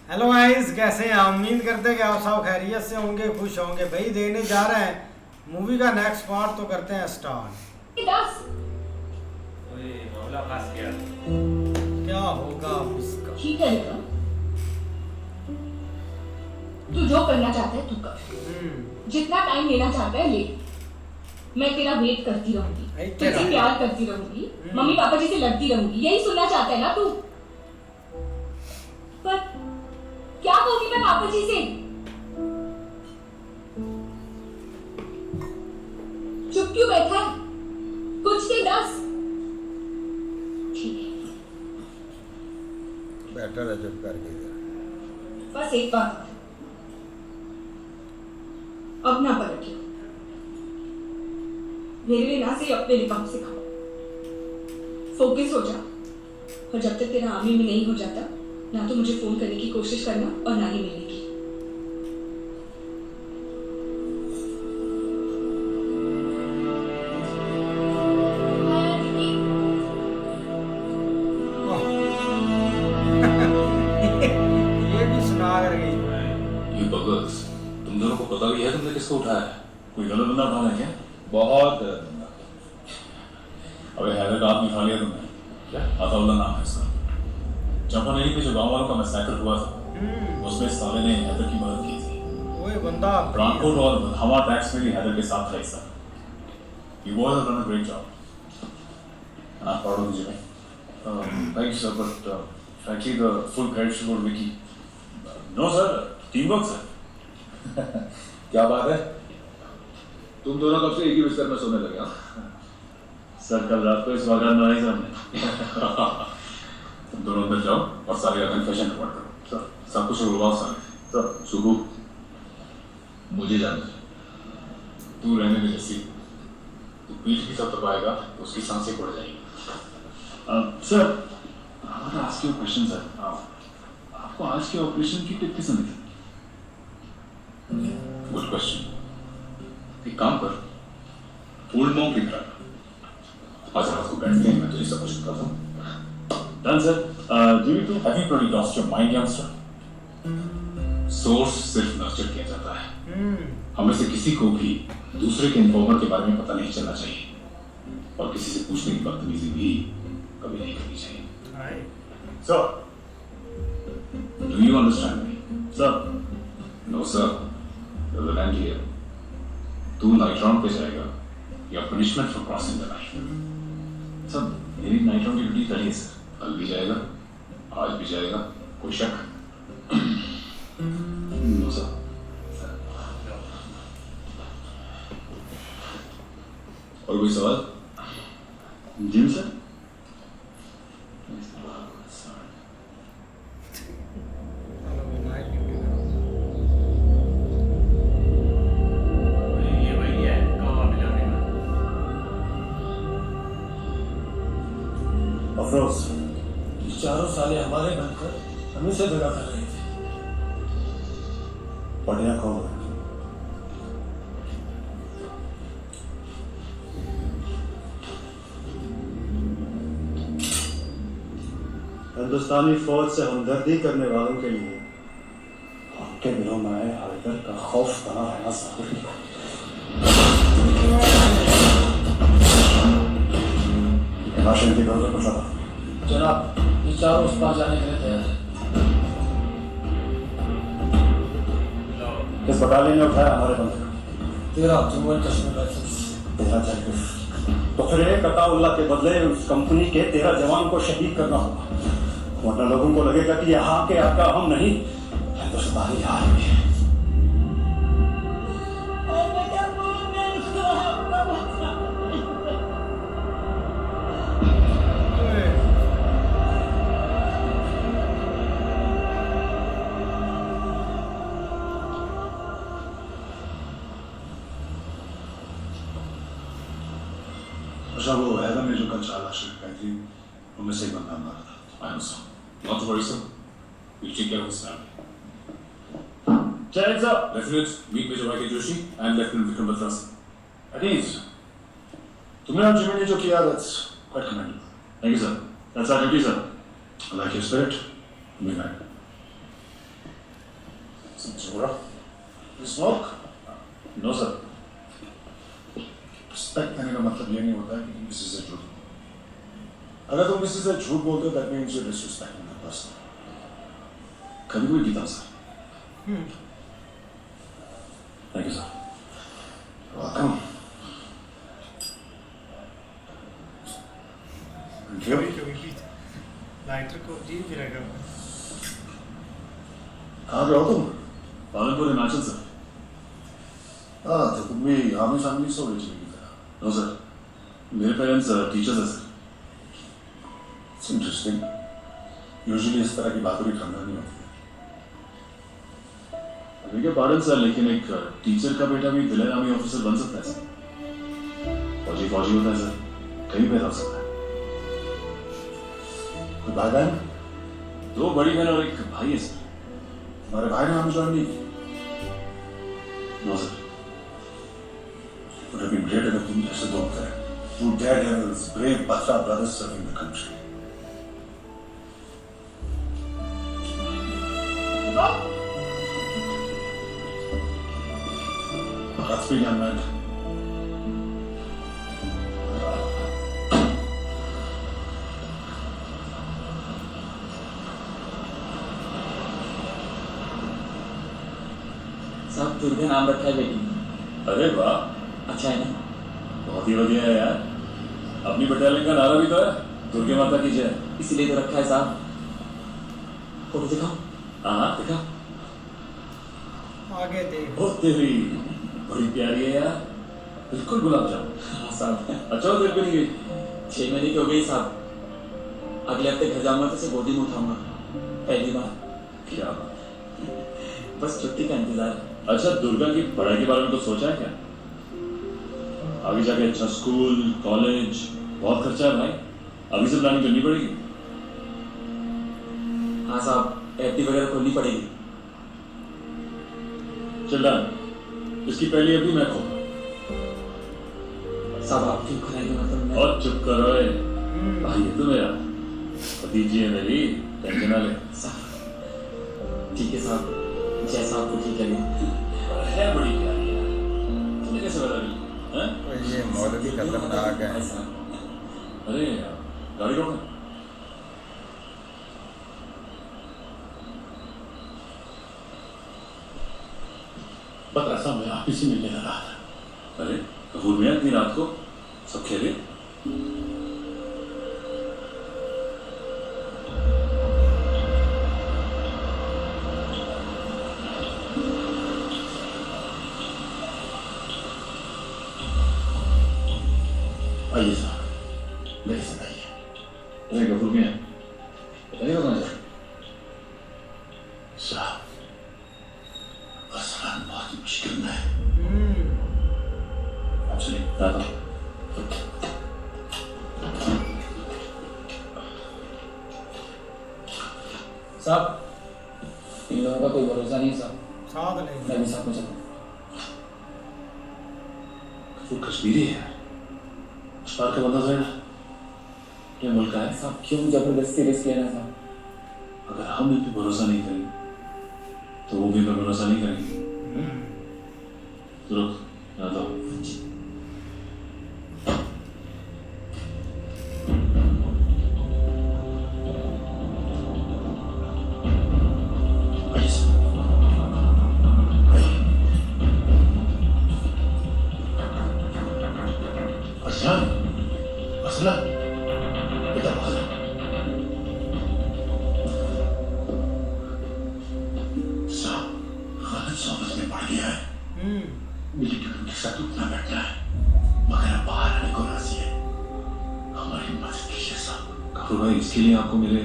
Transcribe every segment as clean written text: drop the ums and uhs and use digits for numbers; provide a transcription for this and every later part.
Hello guys, कैसे हैं आप? उम्मीद करते हैं कि आप सब खैरियत से होंगे, खुश होंगे। भाई देखने जा रहे हैं मूवी का नेक्स्ट पार्ट, तो करते हैं स्टार्ट। मामला फंस गया। क्या होगा अब इसका? ठीक है विक्रम, तू जो करना चाहता है तू कर। जितना टाइम लेना चाहता है ले। मैं तेरा वेट करती रहूंगी, तुझसे प्यार करती रहूंगी, मम्मी पापा जी से लड़ती रहूंगी। यही सुनना चाहता है ना तू? पर क्या कहूंगी मैं पापा जी से? चुप क्यों बैठा है? कुछ के दस। ठीक है, बेटर है चुप करके। बस एक बात और, अब ना पलटियो। मेरे लिए ना से अपने लिए काम सिखाओ। फोकस हो जा, और जब तक तेरा आर्मी में नहीं हो जाता, ना तो मुझे फोन करने की कोशिश करना और ना ही मिलने की। ये भी सुना कर गई। ये बगल्स, तुम दोनों को पता भी है तुमने किसको उठाया है? कोई गलत बंदा उठाना है क्या? बहुत गलत बंदा। अबे हैदर का आदमी उठा लिया तुमने। क्या अताउल्ला नाम है इसका। चंपानेरी पे जो गांव वालों का मैसेकर हुआ था, उसमें साले ने हैदर की मदद की थी। ओए बंदा ट्रांसपोर्ट और हवा टैक्स में भी हैदर के साथ था हिस्सा। You boys have done a great job. And I'm proud of you, Jimmy. Thank you, sir, but frankly, the full credit should go to Vicky. No, sir. Teamwork, sir. क्या बात है? तुम दोनों कब से एक ही बिस्तर में सोने लगे? सर कल रात को इस वागरात में आई हमने। तुम दोनों अंदर जाओ और सारे कन्फेशन रिकॉर्ड करो। सर सब कुछ रुलवाओ सारे। सर सुबह मुझे जानना है। तू रहने दे जैसी। तू पीठ की सब दबाएगा तो उसकी सांसें बढ़ जाएंगी। Sir, I want to ask you a question, sir. आपको आज के ऑपरेशन की टिप किसने दी? Good question. एक काम कर, ओल्ड मॉन्क की तरह आज रात को बैठते हैं, मैं तुझे सब कुछ बताता हूँ। Done, sir. Jimmy, too. Have you probably lost your mind, youngster? Source सिर्फ नर्चर किया जाता है। हमें से किसी को भी दूसरे के इन्फॉर्मर के बारे में पता नहीं चलना चाहिए, और किसी से पूछने की बदतमीजी भी कभी नहीं करनी चाहिए। Sir, do you understand me? Sir. No, sir. There's a land here. तू नाइट राउंड पे जाएगा, या punishment for crossing the line. Sir, मेरी नाइट राउंड की ड्यूटी कल ही है सर। कल भी जाएगा, आज भी जाएगा, कोई शक? No sir. और कोई सवाल? जी सर। ये वही है कौवा मिलाने का। अफरोज, ये चारों साले हमारे बनकर हमें से दगा कर रहे थे। बढ़िया कौन है? हिंदुस्तानी फौज से हमदर्दी करने वालों के लिए आपके दिलों में हैदर का खौफ बना रहना जरूरी है। राशन की जरूरत पड़ा जनाब, ये चारों उस पार जाने के लिए तैयार है। किस बटालियन ने उठाया हमारे बंदे को? 13 जम्मू एंड कश्मीर राइफल्स। 13 जवान। तो फिर एक अताउल्ला के बदले उस कंपनी के 13 जवान को शहीद करना होगा, वरना लोगों को लगेगा कि यहाँ के आका हम नहीं, हिंदुस्तानी आर्मी है। अच्छा, वो हैदर ने जो कल 4 लाख रुपए थी, उनमें से एक बंदा मारा था। I know, sir. Not to worry, sir. We'll take care of his family. जय sir. Lieutenant, meet Major Y.K. Joshi and Lieutenant Vikram Batra. अजीज, तुमने और जिमी ने जो किया, that's quite commendable. Thank you, sir. That's our duty, sir. I like your spirit. Good night. Zora, you smoke? No sir. Respect करने का मतलब ये नहीं होता कि तुम किसी से झूठ बोलो। अगर तुम किसी से झूठ बोलते हो that means you disrespecting that person. कभी कोई पीता sir. Thank you sir. Welcome. कभी पीता लाइटर को जी भी रखा कहाँ गए हो तुम? पालनपुर हिमाचल सर। तो तुम भी आर्मी फैमिली से ओरिजिनली थे? नो सर, मेरे पेरेंट्स टीचर्स हैं सर। It's interesting. यूजुअली इस तरह की बातें भी खानदानी होती है। अभी के पार्डन सर, लेकिन एक टीचर का बेटा भी विलेन आर्मी ऑफिसर बन सकता है सर। फौजी होता है सर, कहीं पैदा हो सकता है। कोई भाई बहन? 2 बड़ी बहन और एक भाई है सर। हमारे भाई ने आर्मी ज्वाइन नहीं की? No sir. Would have been great if तुम जैसे लोग थे. 2 daredevils, brave Batra brothers serving the country. Godspeed, young man. साहब दुर्गा नाम रखा है बेटी। अरे वाह, अच्छा है ना? बहुत ही बढ़िया है यार। अपनी बटालियन का नारा भी तो है, दुर्गे माता की जय। इसीलिए तो रखा है साहब। फोटो दिखाओ। हाँ दिखा। आगे देख। बहुत तेरी बड़ी प्यारी है यार, बिल्कुल गुलाब जामुन। हाँ साहब। अच्छा देर भी नहीं गई? 6 महीने की हो गई साहब। अगले हफ्ते घर जाऊंगा तो उसे गोदी में उठाऊंगा, पहली बार। क्या बात। बस छुट्टी का इंतजार है। अच्छा, दुर्गा की पढ़ाई के बारे में तो सोचा है क्या? आगे जाके अच्छा स्कूल, कॉलेज, बहुत खर्चा है भाई। अभी से प्लानिंग करनी पड़ेगी। हाँ साहब, एफडी वगैरह खोलनी पड़ेगी। चल रहा, इसकी पहली एफडी मैं खोलूंगा। साहब आप क्यों कराएंगे? मतलब मैं... और चुप करो ए। भाई है तू मेरा, भतीजी है मेरी, टेंशन ना ले। साहब ठीक है साहब, जैसा आपको ठीक लगे। है बड़ी प्यारी है, तुमने कैसे बता दी? ये मौलवी खतरनाक है। अरे गाड़ी रोको। बता ऐसा मैं आप ही से मिलने लगा था। अरे कपूर मियां, इतनी रात को सब खेले? आइए साहब, मेरे साथ आइए। अरे कपूर मियां, बताइए कहाँ जा? साहब, असलान बहुत मुश्किल में है। आप सुनिए, दादा। साहब इन लोगों का कोई भरोसा नहीं साहब। साथ नहीं। मैं भी साथ में चलूँ। कपूर कश्मीरी है, उस पार का बंदा था ना, ये मुल्क का है। साहब क्यों जबरदस्ती रिस्क लेना साहब? अगर हम इन पे भरोसा नहीं करेंगे तो वो भी पे भरोसा नहीं करेंगे। रुक, यहाँ तो मिलिट्री के साथ उतना बैठना है, मगर अब बाहर आने को राजी है। हमारी मदद कीजिए साहब। कपूर भाई, इसके लिए आपको मेरे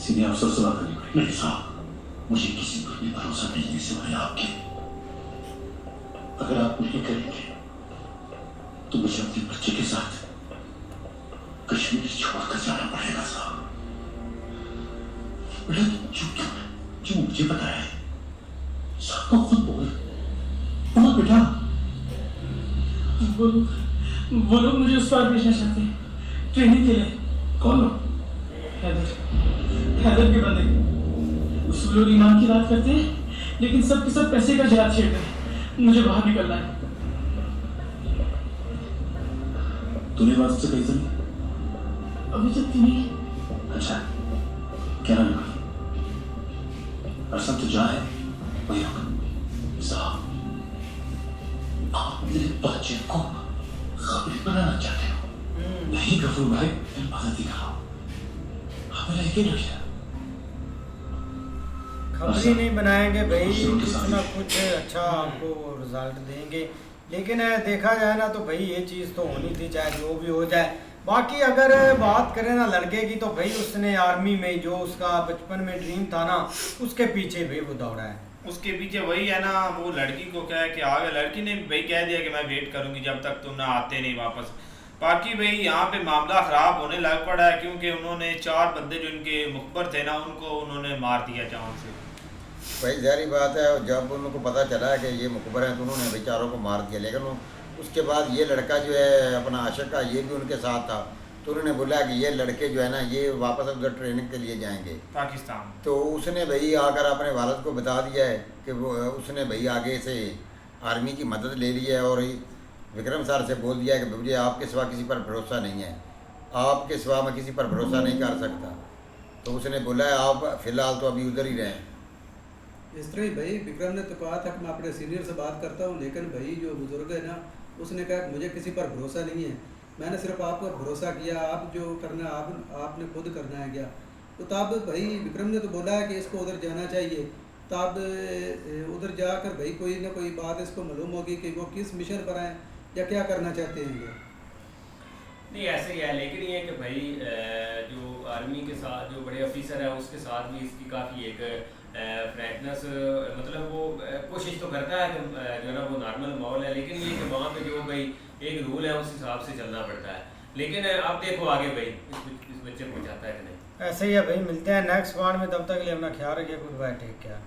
सीनियर अफसर से बात करनी पड़ेगी। नहीं साहब, मुझे किसी पर भी भरोसा नहीं है सिवाय आपके। अगर आप नहीं करेंगे तो मुझे अपने बच्चे के साथ कश्मीर छोड़कर जाना पड़ेगा साहब। बेटा जो मुझे बताया है सबको खुद बोल बेटा। वो लोग मुझे उस पार भेजना चाहते हैं ट्रेनिंग के लिए। कौन लोग? हैदर के बंदे। उस लोग ईमान की बात करते हैं लेकिन सब के सब पैसे का जाल छेड़ रहे। मुझे बाहर निकलना है। तूने बात से कही थी? अभी तक तो नहीं। अच्छा, क्या नाम है? अरसम तो जहाँ है वही होगा। साहब, आप मेरे बच्चे को खबरी बनाना चाहते हो? नहीं गफूर भाई, मदद ही करो। आप मेरा यकीन रखिए। खबरी नहीं बनाएंगे भाई, कुछ ना कुछ अच्छा आपको रिजल्ट देंगे। लेकिन देखा जाए ना तो भाई ये चीज़ तो होनी थी, चाहे जो भी हो जाए। बाकी अगर बात करें ना लड़के की, तो भाई उसने आर्मी में जो उसका बचपन में ड्रीम था ना, उसके पीछे भाई वो दौड़ा है। उसके पीछे वही है ना, वो लड़की को क्या है कि आगे लड़की ने भाई कह दिया कि मैं वेट करूंगी जब तक तुम ना आते नहीं वापस। बाकी भाई यहाँ पे मामला ख़राब होने लग पड़ा है, क्योंकि उन्होंने 4 बंदे जो इनके मुखबर थे ना, उनको उन्होंने मार दिया जान से। भाई जारी बात है, जब उनको पता चला कि ये मुखबर हैं तो उन्होंने बेचारों को मार दिया। लेकिन उसके बाद ये लड़का जो है अपना आशिक का, ये भी उनके साथ था। तो उन्होंने बोला कि ये लड़के जो है ना, ये वापस उधर ट्रेनिंग के लिए जाएंगे पाकिस्तान। तो उसने भाई आकर अपने वालिद को बता दिया है कि वो उसने भाई आगे से आर्मी की मदद ले ली है और विक्रम सर से बोल दिया है कि मुझे आपके सिवा किसी पर भरोसा नहीं है, आपके सिवा मैं किसी पर भरोसा नहीं कर सकता। तो उसने बोला है आप फ़िलहाल तो अभी उधर ही रहें। इस तरह ही भाई विक्रम ने तो कहा था कि मैं अपने सीनियर से बात करता हूँ, लेकिन भाई जो बुजुर्ग है ना, उसने कहा कि मुझे किसी पर भरोसा नहीं है, मैंने सिर्फ आप पर भरोसा किया, आप जो करना आपने खुद करना है क्या। तो तब भाई विक्रम ने तो बोला है कि इसको उधर जाना चाहिए। तब उधर जाकर भाई कोई ना कोई बात इसको मालूम होगी कि वो किस मिशन पर आए या क्या करना चाहते हैं ये। नहीं ऐसे ही है, लेकिन ये कि भाई जो आर्मी के साथ जो बड़े ऑफिसर है उसके साथ भी इसकी काफ़ी एक फ्रैंकनेस, मतलब वो कोशिश तो करता है कि जो है ना वो नॉर्मल माहौल है, लेकिन ये कि वहाँ पे जो भाई एक रूल है उस हिसाब से चलना पड़ता है। लेकिन आप देखो आगे भाई इस बच्चे को जाता है कि नहीं। ऐसे ही है भाई, मिलते हैं नेक्स्ट पार्ट में, तब तक के लिए अपना ख्याल रखिए। Goodbye, take care.